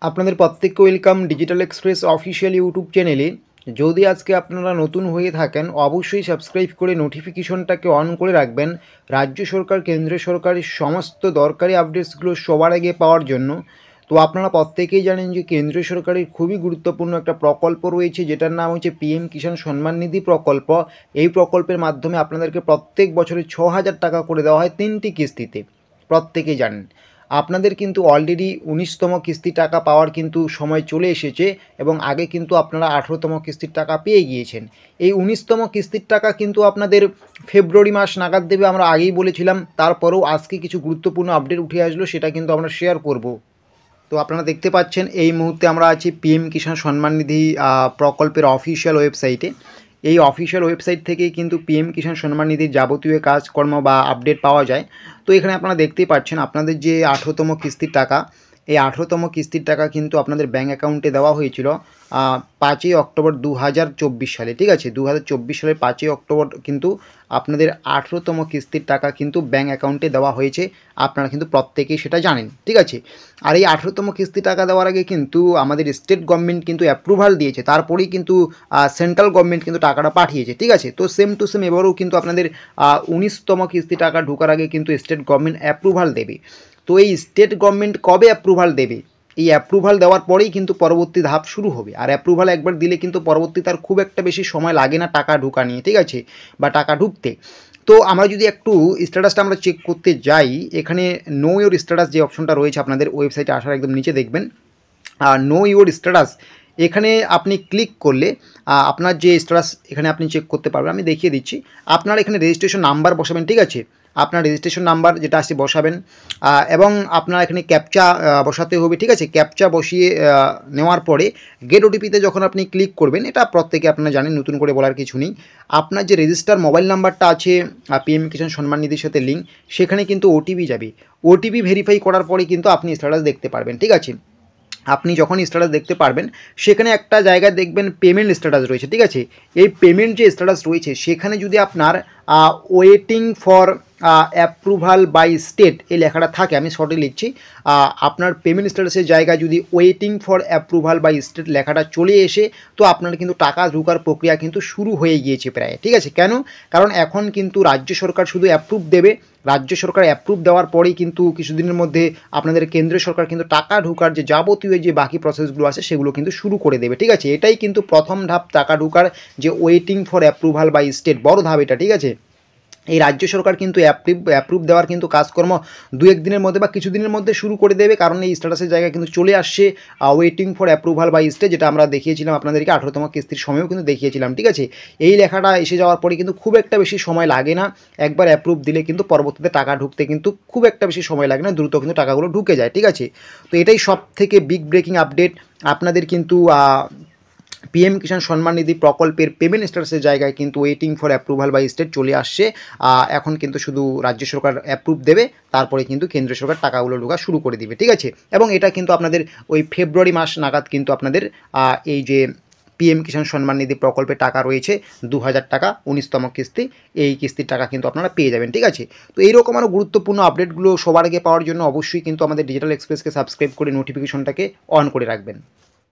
আপনাদের প্রত্যেককে welcome digital express official YouTube চ্যানেলে। যদি আজকে আপনারা নতুন হয়ে থাকেন অবশ্যই সাবস্ক্রাইব করে নোটিফিকেশনটাকে অন করে রাখবেন রাজ্য সরকার কেন্দ্র সরকারের সমস্ত দরকারি আপডেটসগুলো সবার আগে পাওয়ার জন্য। তো আপনারা প্রত্যেকেই জানেন যে কেন্দ্র সরকারের খুবই গুরুত্বপূর্ণ একটা প্রকল্প রয়েছে যেটার নাম হচ্ছে পিএম কিষাণ সম্মান নিধি প্রকল্প। এই প্রকল্পের মাধ্যমে আপনাদেরকে প্রত্যেক বছরে 6,000 টাকা করে দেওয়া হয় 3টি কিস্তিতে। প্রত্যেকেই জানেন আপনাদের কিন্তু অলরেডি 19তম কিস্তি টাকা পাওয়ার কিন্তু সময় চলে এসেছে এবং আগে কিন্তু আপনারা 18তম কিস্তির টাকা পেয়ে গিয়েছেন। এই 19তম কিস্তির টাকা কিন্তু আপনাদের ফেব্রুয়ারি মাস নাগাদ দেবে, আমরা আগেই বলেছিলাম। তারপরেও আজকে কিছু গুরুত্বপূর্ণ আপডেট উঠে আসলো, সেটা কিন্তু আমরা শেয়ার করব। তো আপনারা দেখতে পাচ্ছেন এই মুহূর্তে আমরা আছি পিএম কিষাণ সম্মান নিধি প্রকল্পের অফিসিয়াল ওয়েবসাইটে। এই অফিসিয়াল ওয়েবসাইট থেকেই কিন্তু পিএম কিষাণ সম্মান নিধির যাবতীয় কাজকর্ম বা আপডেট পাওয়া যায়। তো এখানে আপনারা দেখতেই পাচ্ছেন আপনাদের যে 18তম কিস্তির টাকা, এই 18তম কিস্তির টাকা কিন্তু আপনাদের ব্যাঙ্ক অ্যাকাউন্টে দেওয়া হয়েছিল 5ই অক্টোবর 2024 সালে। ঠিক আছে, 2024 সালের 5ই অক্টোবর কিন্তু আপনাদের 18তম কিস্তির টাকা কিন্তু ব্যাঙ্ক অ্যাকাউন্টে দেওয়া হয়েছে। আপনারা কিন্তু প্রত্যেকেই সেটা জানেন। ঠিক আছে, আর এই 18তম কিস্তি টাকা দেওয়ার আগে কিন্তু আমাদের স্টেট গভর্নমেন্ট কিন্তু অ্যাপ্রুভাল দিয়েছে, তারপরেই কিন্তু সেন্ট্রাল গভর্নমেন্ট কিন্তু টাকাটা পাঠিয়েছে। ঠিক আছে, তো সেম টু সেম এবারেও কিন্তু আপনাদের 19তম কিস্তি টাকা ঢোকার আগে কিন্তু স্টেট গভর্নমেন্ট অ্যাপ্রুভাল দেবে। তো এই স্টেট গভর্নমেন্ট কবে অ্যাপ্রুভাল দেবে, এই অ্যাপ্রুভাল দেওয়ার পরেই কিন্তু পরবর্তী ধাপ শুরু হবে। আর অ্যাপ্রুভাল একবার দিলে কিন্তু পরবর্তী তার খুব একটা বেশি সময় লাগে না টাকা ঢোকা নিয়ে। ঠিক আছে, বা টাকা ঢুকতে। তো আমরা যদি একটু স্ট্যাটাসটা আমরা চেক করতে যাই, এখানে নো ইওর স্ট্যাটাস যে অপশনটা রয়েছে আপনাদের ওয়েবসাইটে আসার একদম নিচে দেখবেন নো ইওর স্ট্যাটাস। এখানে আপনি ক্লিক করলে আপনার যে স্ট্যাটাস এখানে আপনি চেক করতে পারবেন। আমি দেখিয়ে দিচ্ছি। আপনার এখানে রেজিস্ট্রেশন নাম্বার বসাবেন। ঠিক আছে, আপনার রেজিস্ট্রেশন নাম্বার যেটা আছে বসাবেন এবং আপনার এখানে ক্যাপচা বসাতে হবে। ঠিক আছে, ক্যাপচা বসিয়ে নেওয়ার পরে গেট ওটিপিতে যখন আপনি ক্লিক করবেন, এটা প্রত্যেকে আপনারা জানেন, নতুন করে বলার কিছু নেই। আপনার যে রেজিস্টার মোবাইল নাম্বারটা আছে পিএম কিষাণ সম্মান নিধির সাথে লিঙ্ক, সেখানে কিন্তু ওটিপি যাবে। ওটিপি ভেরিফাই করার পরে কিন্তু আপনি স্ট্যাটাস দেখতে পারবেন। ঠিক আছে, আপনি যখন স্ট্যাটাস দেখতে পারবেন সেখানে একটা জায়গায় দেখবেন পেমেন্ট স্ট্যাটাস রয়েছে। ঠিক আছে, এই পেমেন্ট যে স্ট্যাটাস রয়েছে সেখানে যদি আপনার waiting for approval by state এই লেখাটা থাকে, আমি শর্টে লিখছি, আপনার পেমেন্ট স্ট্যাটাসের জায়গায় যদি waiting for approval by state লেখাটা চলে এসে, তো আপনার কিন্তু টাকা ঢোকার প্রক্রিয়া কিন্তু শুরু হয়ে গিয়েছে প্রায়। ঠিক আছে, কেন? কারণ এখন কিন্তু রাজ্য সরকার শুধু অ্যাপ্রুভ দেবে, রাজ্য সরকার অ্যাপ্রুভ দেওয়ার পরেই কিন্তু কিছুদিনের মধ্যে আপনাদের কেন্দ্রীয় সরকার কিন্তু টাকা ঢোকার যে যাবতীয় যে বাকি প্রসেসগুলো আছে সেগুলো কিন্তু শুরু করে দেবে। ঠিক আছে, এটাই কিন্তু প্রথম ধাপ টাকা ঢোকার, যে waiting for approval by state, বড় ধাপ এটা। ঠিক আছে, এই রাজ্য সরকার কিন্তু অ্যাপ্রুভ দেওয়ার কিন্তু কাজকর্ম 2-1 দিনের মধ্যে বা কিছু দিনের মধ্যে শুরু করে দেবে, কারণ এই স্ট্যাটাসের জায়গায় কিন্তু চলে আসছে waiting for approval by state, যেটা আমরা দেখিয়েছিলাম আপনাদেরকে 18তম কিস্তির সময়ও কিন্তু দেখিয়েছিলাম। ঠিক আছে, এই লেখাটা এসে যাওয়ার পরে কিন্তু খুব একটা বেশি সময় লাগে না। একবার অ্যাপ্রুভ দিলে কিন্তু পরবর্তীতে টাকা ঢুকতে কিন্তু খুব একটা বেশি সময় লাগে না, দ্রুত কিন্তু টাকাগুলো ঢুকে যায়। ঠিক আছে, তো এটাই সব থেকে বিগ ব্রেকিং আপডেট। আপনাদের কিন্তু পিএম কিষাণ সম্মান নিধি প্রকল্পের পেমেন্ট স্ট্যাটাসের জায়গায় কিন্তু waiting for approval by state চলে আসছে। এখন কিন্তু শুধু রাজ্য সরকার অ্যাপ্রুভ দেবে, তারপরে কিন্তু কেন্দ্র সরকার টাকাগুলো ঢোকা শুরু করে দিবে। ঠিক আছে, এবং এটা কিন্তু আপনাদের ওই ফেব্রুয়ারি মাস নাগাদ কিন্তু আপনাদের এই যে পিএম কিষাণ সম্মান নিধি প্রকল্পে টাকা রয়েছে 2,000 টাকা 19তম কিস্তি, এই কিস্তির টাকা কিন্তু আপনারা পেয়ে যাবেন। ঠিক আছে, তো এইরকম আরও গুরুত্বপূর্ণ আপডেটগুলো সবার আগে পাওয়ার জন্য অবশ্যই কিন্তু আমাদের ডিজিটাল এক্সপ্রেসকে সাবস্ক্রাইব করে নোটিফিকেশনটাকে অন করে রাখবেন।